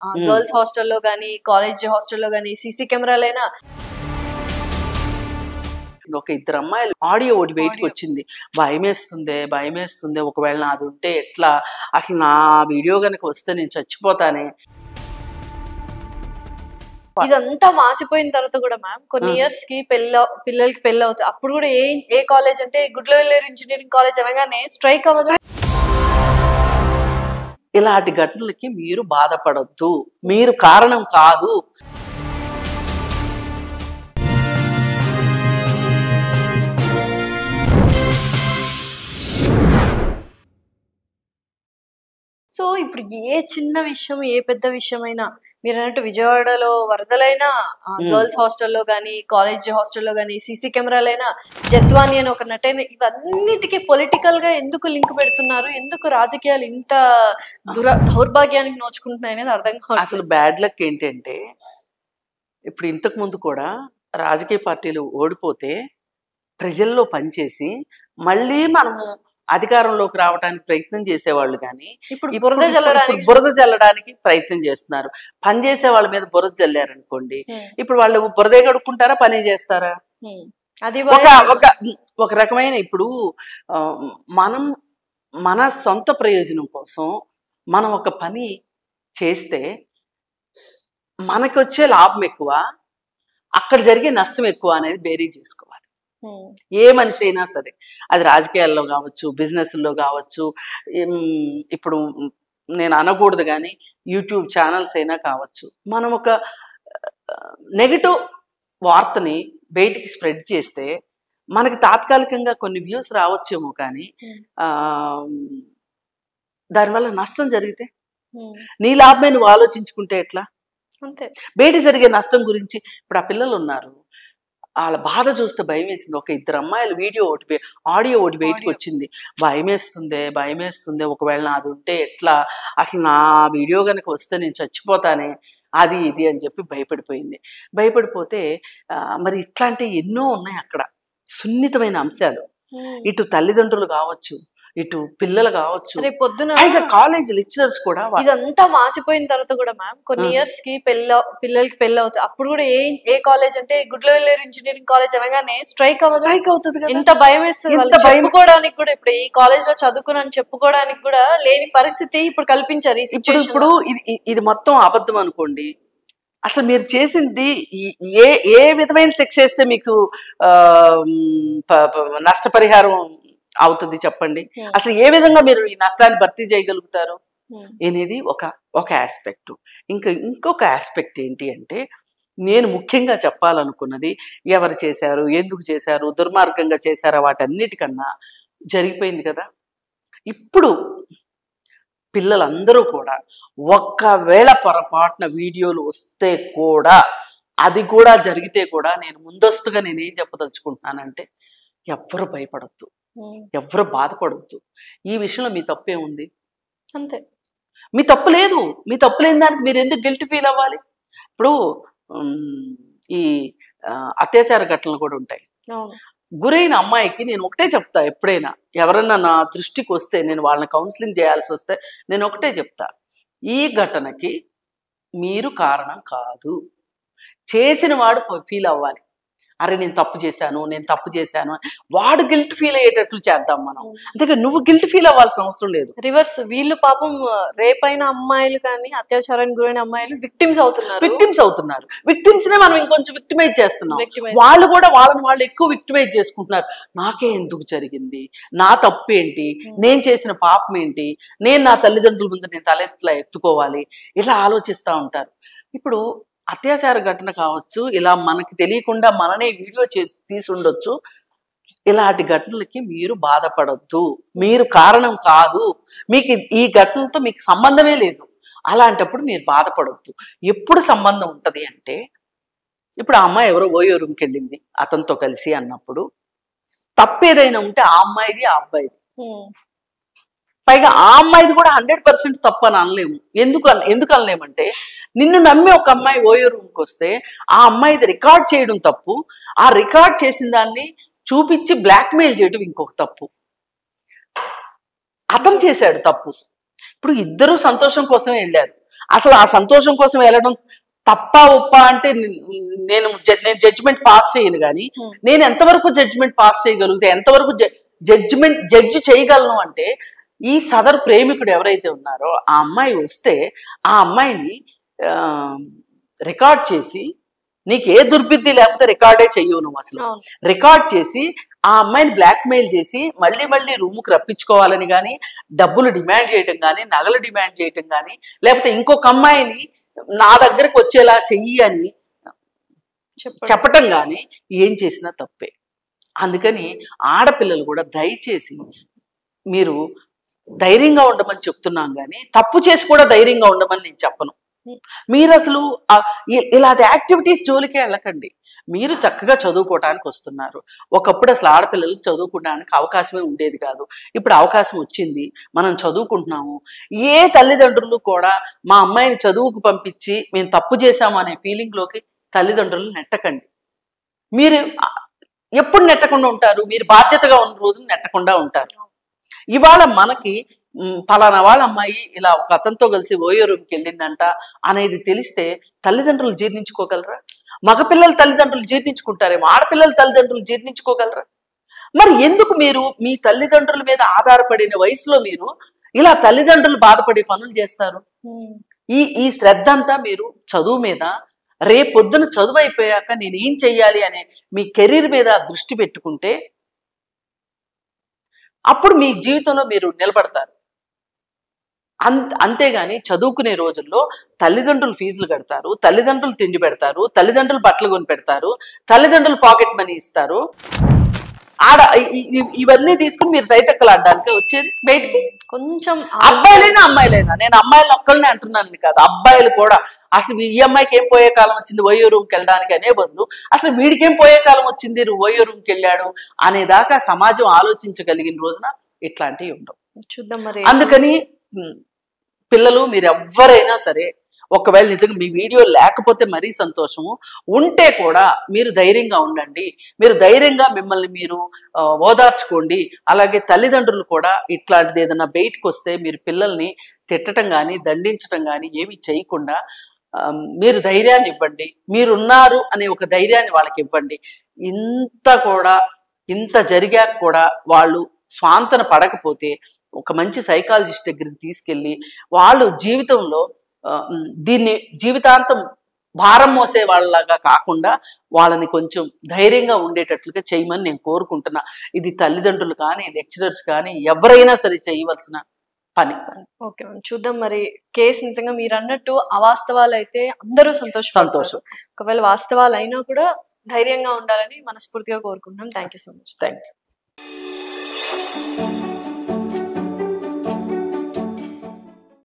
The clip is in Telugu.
గర్ల్స్ హాస్టల్లో కానీ కాలేజ్ హాస్టల్లో కానీ సీసీ కెమెరాలైనా ఒక ఇద్దరు అమ్మాయిలు ఆడియో ఒకటి బయటకు వచ్చింది. భయమేస్తుంది ఒకవేళ నాది ఉంటే ఎట్లా, అసలు నా వీడియో కనుక వస్తే నేను చచ్చిపోతానే. ఇదంతా మాసిపోయిన తర్వాత కూడా మ్యామ్ కొన్ని ఇయర్స్ కి పిల్లలకి పెళ్ళి అవుతాయి. అప్పుడు కూడా ఏ కాలేజ్ అంటే గుడ్లవెల్లేరు ఇంజనీరింగ్ కాలేజ్ అనగానే స్ట్రైక్ అవ్వదు. ఇలాంటి ఘటనలకి మీరు బాధపడొద్దు, మీరు కారణం కాదు. సో ఇప్పుడు ఏ చిన్న విషయం ఏ పెద్ద విషయమైనా మీరు అన్నట్టు విజయవాడలో వరదలైనా గర్ల్స్ హాస్టల్లో కానీ కాలేజ్ హాస్టల్లో కానీ సీసీ కెమెరాలైనా జత్వాని అని ఒక నటైన ఇవన్నిటికీ పొలిటికల్ గా ఎందుకు లింక్ పెడుతున్నారు, ఎందుకు రాజకీయాలు ఇంత దౌర్భాగ్యానికి నోచుకుంటున్నాయి అనేది అర్థం కాదు. అసలు బ్యాడ్ లక్ ఏంటంటే ఇప్పుడు ఇంతకు ముందు కూడా రాజకీయ పార్టీలు ఓడిపోతే ప్రజల్లో పనిచేసి మళ్ళీ మనము అధికారంలోకి రావడానికి ప్రయత్నం చేసేవాళ్ళు, కానీ ఇప్పుడు బురద జల్లడానికి ప్రయత్నం చేస్తున్నారు. పని చేసే వాళ్ళ మీద బురద జల్లారనుకోండి, ఇప్పుడు వాళ్ళు బురదే గడుక్కుంటారా, పని చేస్తారా? అది ఒక రకమైన ఇప్పుడు మనం మన సొంత ప్రయోజనం కోసం మనం ఒక పని చేస్తే మనకి వచ్చే లాభం ఎక్కువ, అక్కడ జరిగే నష్టం ఎక్కువ అనేది బేరీ చేసుకోవాలి. ఏ మనిషి అయినా సరే, అది రాజకీయాల్లో కావచ్చు, బిజినెస్లో కావచ్చు, ఇప్పుడు నేను అనకూడదు కానీ యూట్యూబ్ ఛానల్స్ అయినా కావచ్చు, మనం ఒక నెగిటివ్ వార్తని బయటికి స్ప్రెడ్ చేస్తే మనకి తాత్కాలికంగా కొన్ని వ్యూస్ రావచ్చేమో, కానీ దానివల్ల నష్టం జరిగితే నీ లాభమే నువ్వు ఆలోచించుకుంటే ఎట్లా? అంతే. బయట జరిగే నష్టం గురించి ఇప్పుడు ఆ పిల్లలు ఉన్నారు, వాళ్ళ బాధ చూస్తే భయం వేసింది. ఒక ఇద్దరు అమ్మాయిలు ఆడియో ఒకటి బయటకు వచ్చింది. భయమేస్తుంది ఒకవేళ నాది ఉంటే ఎట్లా, అసలు నా వీడియో కనుక వస్తే నేను చచ్చిపోతానే, అది ఇది అని చెప్పి భయపడిపోతే మరి ఇట్లాంటివి ఎన్నో ఉన్నాయి అక్కడ సున్నితమైన అంశాలు. ఇటు తల్లిదండ్రులు కావచ్చు, ఇటు పిల్లలు కావచ్చు, రేపు పొద్దున కాలేజ్ లెక్చరర్స్ కూడా. ఇదంతా మాసిపోయిన తర్వాత కూడా మ్యామ్ కొన్ని ఇయర్స్ కి పిల్లలకి పెళ్ళి అవుతాయి. అప్పుడు కూడా ఏ కాలేజ్ అంటే గుడ్లవెల్లేరు ఇంజనీరింగ్ కాలేజ్ అనగానే స్ట్రైక్ అవుతుంది. ఎంత భయం వేస్తుంది వాళ్ళు చెప్పుకోవడానికి కూడా. ఇప్పుడు ఈ కాలేజ్ లో చదువుకున్నాను చెప్పుకోవడానికి కూడా లేని పరిస్థితి ఇప్పుడు కల్పించారు ఈ సిచ్యువేషన్. ఇప్పుడు ఇది మొత్తం అబద్ధం అనుకోండి, అసలు మీరు చేసింది ఏ విధమైన శిక్ష వేస్తే మీకు నష్టపరిహారం అవుతుంది చెప్పండి? అసలు ఏ విధంగా మీరు ఈ నష్టాన్ని భర్తీ చేయగలుగుతారు అనేది ఒక ఆస్పెక్ట్. ఇంకొక ఆస్పెక్ట్ ఏంటి అంటే, నేను ముఖ్యంగా చెప్పాలనుకున్నది, ఎవరు చేశారు, ఎందుకు చేశారు, దుర్మార్గంగా చేశారా, వాటన్నిటికన్నా జరిగిపోయింది కదా. ఇప్పుడు పిల్లలందరూ కూడా ఒక్కవేళ పొరపాటున వీడియోలు వస్తే కూడా, అది కూడా జరిగితే కూడా, నేను ముందస్తుగా నేనేం చెప్పదలుచుకుంటున్నానంటే, ఎవ్వరు భయపడద్దు, ఎవ్వరు బాధపడద్దు. ఈ విషయంలో మీ తప్పేముంది? అంతే, మీ తప్పు లేదు. మీ తప్పు లేని దానికి మీరు ఎందుకు గిల్ట్ ఫీల్ అవ్వాలి? ఇప్పుడు ఈ అత్యాచార ఘటనలు కూడా ఉంటాయి. గురైన అమ్మాయికి నేను ఒకటే చెప్తా, ఎప్పుడైనా ఎవరన్నా నా దృష్టికి వస్తే, నేను వాళ్ళని కౌన్సిలింగ్ చేయాల్సి వస్తే నేను ఒకటే చెప్తా, ఈ ఘటనకి మీరు కారణం కాదు. చేసిన వాడు ఫీల్ అవ్వాలి, అరే నేను తప్పు చేశాను, వాడు గిల్ట్ ఫీల్ అయ్యేటట్లు చేద్దాం మనం. అంతేగా నువ్వు గిల్ట్ ఫీల్ అవ్వాల్సిన అవసరం లేదు. రివర్స్, వీళ్ళు పాపం రేపైన అమ్మాయిలు కానీ అత్యాచారానికి గురైన అమ్మాయిలు విక్టిమ్స్ అవుతున్నారు. విక్టిమ్స్ నే మనం ఇంకొంచెం విక్టిమైజ్ చేస్తున్నాం. వాళ్ళు కూడా వాళ్ళు ఎక్కువ విక్టిమైజ్ చేసుకుంటున్నారు. నాకే ఎందుకు జరిగింది, నా తప్పు ఏంటి, నేను చేసిన పాపం ఏంటి, నేను నా తల్లిదండ్రుల ముందు నేను తలెత్తులా ఎత్తుకోవాలి, ఇలా ఆలోచిస్తూ ఉంటారు. ఇప్పుడు అత్యాచార ఘటన కావచ్చు, ఇలా మనకి తెలియకుండా మననే వీడియో తీసి ఉండొచ్చు. ఇలాంటి ఘటనలకి మీరు బాధపడొద్దు, మీరు కారణం కాదు, మీకు ఈ ఘటనతో మీకు సంబంధమే లేదు. అలాంటప్పుడు మీరు బాధపడొద్దు. ఎప్పుడు సంబంధం ఉంటుంది అంటే, ఇప్పుడు ఆ అమ్మాయి ఎవరో ఓయో రూమ్కి వెళ్ళింది అతనితో కలిసి అన్నప్పుడు, తప్పు ఏదైనా ఉంటే ఆ అమ్మాయిది ఆ అబ్బాయిది. పైగా ఆ అమ్మాయిది కూడా 100% తప్పు అని అనలేము. ఎందుకు అనలేమంటే, నిన్ను నమ్మి ఒక అమ్మాయి ఓయో రూమ్కి వస్తే ఆ అమ్మాయిది రికార్డ్ చేయడం తప్పు, ఆ రికార్డ్ చేసిన దాన్ని చూపించి బ్లాక్మెయిల్ చేయడం ఇంకొక తప్పు. అతను చేశాడు తప్పు. ఇప్పుడు ఇద్దరు సంతోషం కోసమే వెళ్ళారు. అసలు ఆ సంతోషం కోసం వెళ్ళడం తప్ప ఒప్ప అంటే నేను జడ్జిమెంట్ పాస్ చేయను, కానీ నేను ఎంతవరకు జడ్జిమెంట్ పాస్ చేయగలుగుతా, ఎంతవరకు జడ్జి చేయగలను అంటే ఈ సదరు ప్రేమికుడు ఎవరైతే ఉన్నారో ఆ అమ్మాయి వస్తే ఆ అమ్మాయిని రికార్డ్ చేసి, నీకు ఏ దుర్బుద్ధి లేకపోతే రికార్డే చెయ్యవు నువ్వు, అసలు రికార్డ్ చేసి ఆ అమ్మాయిని బ్లాక్మెయిల్ చేసి మళ్ళీ మళ్ళీ రూమ్కి రప్పించుకోవాలని కానీ, డబ్బులు డిమాండ్ చేయటం కానీ, నగలు డిమాండ్ చేయటం కానీ, లేకపోతే ఇంకొక అమ్మాయిని నా దగ్గరకు వచ్చేలా చెయ్యి అని చెప్పటం కానీ ఏం చేసినా తప్పే. అందుకని ఆడపిల్లలు కూడా దయచేసి మీరు ధైర్యంగా ఉండమని చెప్తున్నాను, కానీ తప్పు చేసి కూడా ధైర్యంగా ఉండమని నేను చెప్పను. మీరు అసలు ఇలాంటి యాక్టివిటీస్ జోలికే వెళ్ళకండి. మీరు చక్కగా చదువుకోవటానికి వస్తున్నారు. ఒకప్పుడు అసలు ఆడపిల్లలకు చదువుకోవడానికి అవకాశమే ఉండేది కాదు. ఇప్పుడు అవకాశం వచ్చింది, మనం చదువుకుంటున్నాము. ఏ తల్లిదండ్రులు కూడా మా అమ్మాయిని చదువుకు పంపించి మేము తప్పు చేశాము అనే ఫీలింగ్లోకి తల్లిదండ్రులు నెట్టకండి. మీరు ఎప్పుడు నెట్టకుండా ఉంటారు? మీరు బాధ్యతగా ఉన్న రోజున నెట్టకుండా ఉంటారు. ఇవాళ మనకి ఫలానా వాళ్ళ అమ్మాయి ఇలా ఒక అతనితో కలిసి ఓయో రూమ్కి వెళ్ళిందంట అనేది తెలిస్తే తల్లిదండ్రులు జీర్ణించుకోగలరా? మగపిల్లల తల్లిదండ్రులు జీర్ణించుకుంటారేమో, ఆడపిల్లల తల్లిదండ్రులు జీర్ణించుకోగలరా? మరి ఎందుకు మీరు మీ తల్లిదండ్రుల మీద ఆధారపడిన వయసులో మీరు ఇలా తల్లిదండ్రులు బాధపడే పనులు చేస్తారు? ఈ శ్రద్ధ అంతా మీరు చదువు మీద, రేపొద్దున చదువు అయిపోయాక నేను ఏం చెయ్యాలి అనే మీ కెరీర్ మీద దృష్టి పెట్టుకుంటే అప్పుడు మీ జీవితంలో మీరు నిలబడతారు. అంతేగాని చదువుకునే రోజుల్లో తల్లిదండ్రులు ఫీజులు కడతారు, తల్లిదండ్రులు తిండి పెడతారు, తల్లిదండ్రులు బట్టలు కొని పెడతారు, తల్లిదండ్రులు పాకెట్ మనీ ఇస్తారు. ఇవన్నీ తీసుకుని మీరు రైతక్కలాడడానికి వచ్చేది బయటికి. కొంచెం అబ్బాయిలైనా అమ్మాయిలైనా, నేను అమ్మాయిలు ఒక్కళ్ళనే అంటున్నాను కాదు, అబ్బాయిలు కూడా అసలు ఈ అమ్మాయికి ఏం పోయే కాలం వచ్చింది ఓయో రూమ్కి వెళ్ళడానికి అనే బదులు అసలు వీడికేం పోయే కాలం వచ్చింది ఓయో రూమ్కి వెళ్ళాడు అనేదాకా సమాజం ఆలోచించగలిగిన రోజున ఇట్లాంటివి ఉండవు. చూద్దాం మరి. అందుకని పిల్లలు మీరు ఎవ్వరైనా సరే, ఒకవేళ నిజంగా మీ వీడియో లేకపోతే మరీ సంతోషము, ఉంటే కూడా మీరు ధైర్యంగా ఉండండి. మీరు ధైర్యంగా మిమ్మల్ని మీరు ఓదార్చుకోండి. అలాగే తల్లిదండ్రులు కూడా ఇట్లాంటిది ఏదైనా బయటకు వస్తే మీరు పిల్లల్ని తిట్టడం కానీ దండించడం కానీ ఏమి చేయకుండా మీరు ధైర్యాన్ని ఇవ్వండి. మీరున్నారు అనే ఒక ధైర్యాన్ని వాళ్ళకి ఇవ్వండి. ఇంత జరిగాక కూడా వాళ్ళు స్వాంతన పడకపోతే ఒక మంచి సైకాలజిస్ట్ దగ్గరికి తీసుకెళ్ళి వాళ్ళు జీవితంలో దీన్ని జీవితాంతం భారం మోసే వాళ్ళలాగా కాకుండా వాళ్ళని కొంచెం ధైర్యంగా ఉండేటట్లుగా చేయమని నేను కోరుకుంటున్నా. ఇది తల్లిదండ్రులు కానీ, లెక్చరర్స్ కానీ ఎవరైనా సరే చేయవలసిన పని. ఓకే మ్యామ్, చూద్దాం మరి. కేసు నిజంగా మీరు అన్నట్టు అవాస్తవాలు అయితే అందరూ సంతోషం. ఒకవేళ వాస్తవాలు అయినా కూడా ధైర్యంగా ఉండాలని మనస్ఫూర్తిగా కోరుకుంటున్నాం. Thank you so much. Thank you.